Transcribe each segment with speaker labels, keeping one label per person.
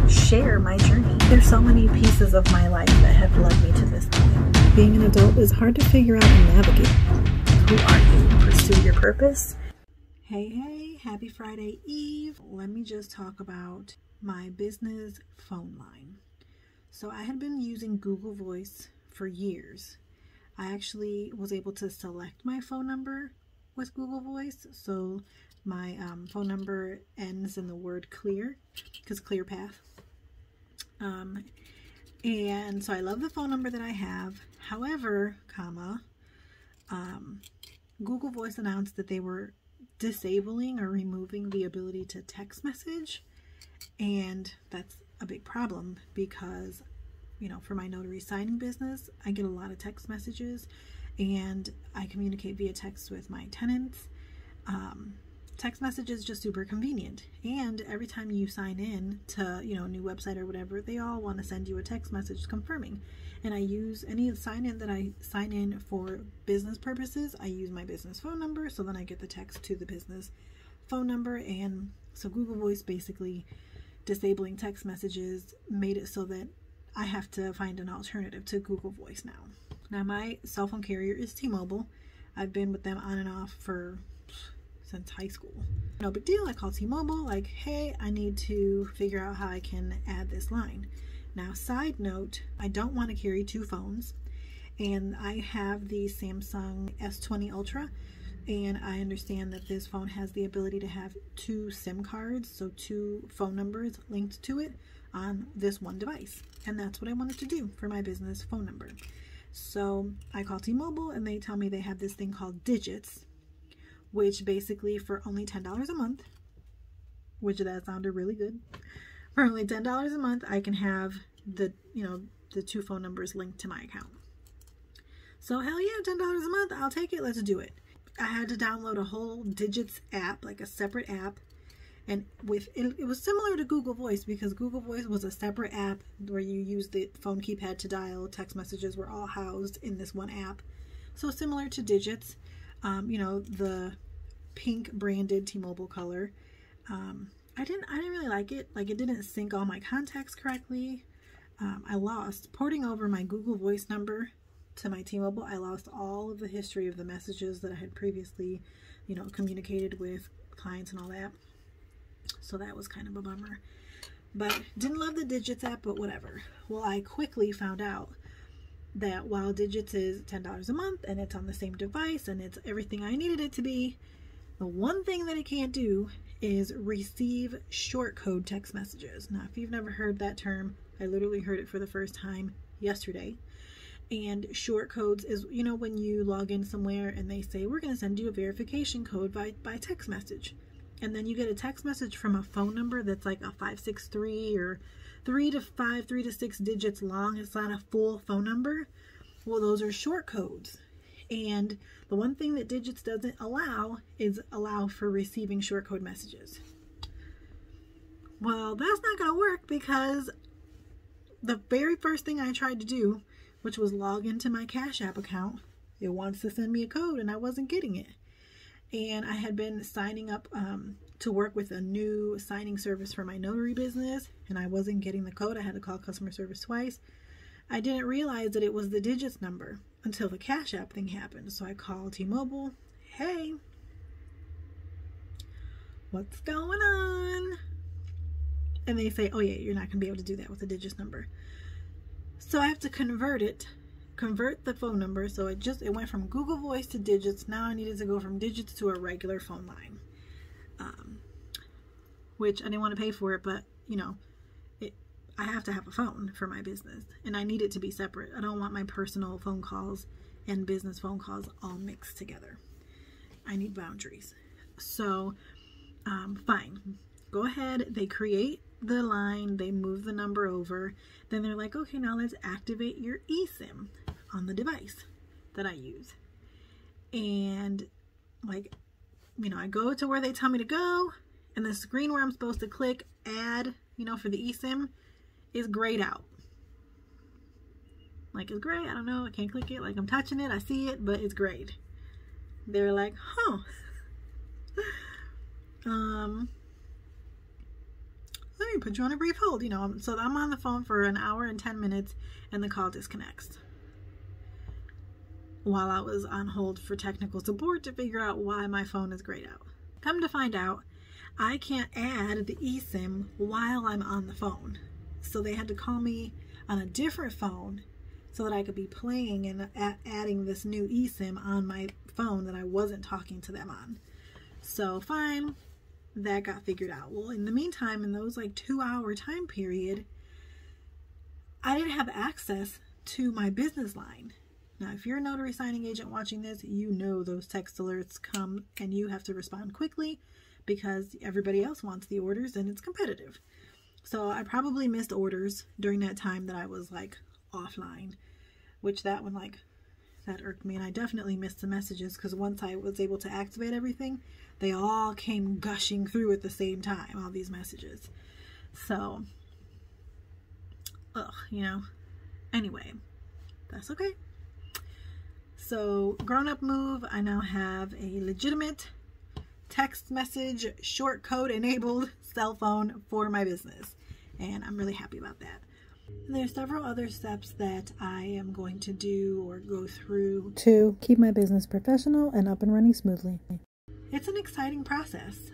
Speaker 1: share my journey. There's so many pieces of my life that have led me to this point. Being an adult is hard to figure out and navigate. Who are you? Pursue your purpose. Hey, happy Friday Eve. Let me just talk about my business phone line. So I had been using Google Voice for years. I actually was able to select my phone number with Google Voice. So my phone number ends in the word clear, because clear path. And so I love the phone number that I have. However, Google Voice announced that they were disabling or removing the ability to text message. And that's a big problem because, you know, for my notary signing business, I get a lot of text messages and I communicate via text with my tenants. Text message is just super convenient. And every time you sign in to, you know, a new website or whatever, they all want to send you a text message confirming. And I use any sign in that I sign in for business purposes. I use my business phone number, so then I get the text to the business phone number. And so Google Voice basically disabling text messages made it so that I have to find an alternative to Google Voice now. Now my cell phone carrier is T-Mobile. I've been with them on and off since high school. No big deal. I call T-Mobile like, hey, I need to figure out how I can add this line. Now, side note, I don't want to carry two phones, and I have the Samsung S20 Ultra, and I understand that this phone has the ability to have two SIM cards, so two phone numbers linked to it on this one device. And that's what I wanted to do for my business phone number. So I call T-Mobile and they tell me they have this thing called Digits, which basically for only $10 a month, which that sounded really good. For only $10 a month, I can have the two phone numbers linked to my account. So hell yeah, $10 a month, I'll take it, let's do it. I had to download a whole Digits app, like a separate app. And it was similar to Google Voice because Google Voice was a separate app where you use the phone keypad to dial. Text messages were all housed in this one app. So similar to Digits, you know, the pink branded T-Mobile color. I didn't really like it. Like, it didn't sync all my contacts correctly. I lost porting over my Google Voice number to my T-Mobile. I lost all of the history of the messages that I had previously, you know, communicated with clients and all that. So that was kind of a bummer. But didn't love the Digits app, but whatever. Well, I quickly found out that while Digits is $10 a month and it's on the same device and it's everything I needed it to be, the one thing that it can't do is receive short code text messages. Now, if you've never heard that term, I literally heard it for the first time yesterday. And short codes is, you know, when you log in somewhere and they say, we're going to send you a verification code by text message. And then you get a text message from a phone number that's like a 563 or 3 to 6 digits long. It's not a full phone number. Well, those are short codes. And the one thing that Digits doesn't allow is allow for receiving short code messages. Well, that's not going to work because the very first thing I tried to do, which was log into my Cash App account, it wants to send me a code and I wasn't getting it. And I had been signing up to work with a new signing service for my notary business, and I wasn't getting the code. I had to call customer service twice. I didn't realize that it was the Digits number until the Cash App thing happened. So I called T-Mobile. Hey, what's going on? And they say, oh yeah, you're not going to be able to do that with the Digits number. So I have to convert the phone number. So it went from Google Voice to Digits. Now I needed to go from Digits to a regular phone line, which I didn't want to pay for it, but you know, I have to have a phone for my business and I need it to be separate. I don't want my personal phone calls and business phone calls all mixed together. I need boundaries. So fine, go ahead. They create the line, they move the number over, then they're like, okay, now let's activate your eSIM on the device that I use. And like, you know, I go to where they tell me to go, and the screen where I'm supposed to click add, you know, for the eSIM is grayed out. Like, it's gray, I don't know, I can't click it, like I'm touching it, I see it, but it's grayed. They're like, huh. Let sorry, put you on a brief hold, you know. So I'm on the phone for an hour and 10 minutes and the call disconnects. While I was on hold for technical support to figure out why my phone is grayed out. Come to find out, I can't add the eSIM while I'm on the phone. So they had to call me on a different phone so that I could be playing and adding this new eSIM on my phone that I wasn't talking to them on. So fine, that got figured out. Well, in the meantime, in those like 2-hour time period, I didn't have access to my business line. Now, if you're a notary signing agent watching this, you know those text alerts come and you have to respond quickly because everybody else wants the orders and it's competitive. So I probably missed orders during that time that I was like offline, which that one that irked me. And I definitely missed the messages because once I was able to activate everything, they all came gushing through at the same time, all these messages. So, you know, anyway, that's okay. So, grown-up move, I now have a legitimate text message short code enabled cell phone for my business, and I'm really happy about that. And there's several other steps that I am going to do or go through to keep my business professional and up and running smoothly. It's an exciting process.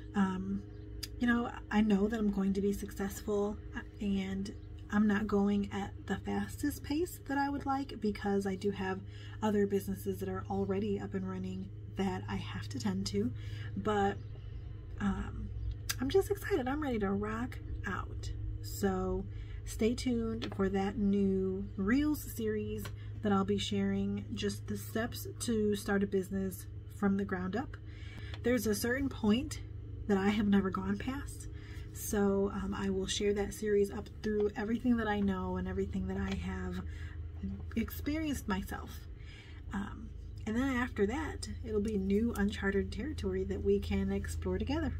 Speaker 1: You know, I know that I'm going to be successful, and I'm not going at the fastest pace that I would like because I do have other businesses that are already up and running that I have to tend to, but I'm just excited. I'm ready to rock out. So stay tuned for that new Reels series that I'll be sharing, just the steps to start a business from the ground up. There's a certain point that I have never gone past, so I will share that series up through everything that I know and everything that I have experienced myself. And then after that, it'll be new uncharted territory that we can explore together.